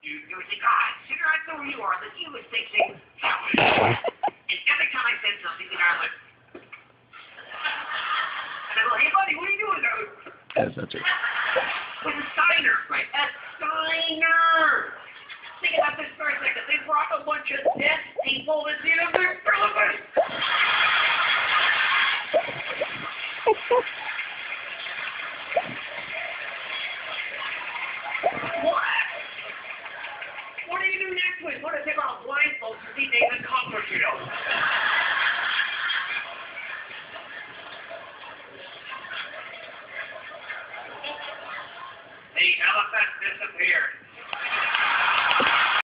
You would think, consider I know who you are, that you was fixing television. And every time I said something, I was like, and I go, hey buddy, what are you doing? That's not true. With a signer, right? A signer! Think about this for a second. They brought a bunch of dead people to see them. They're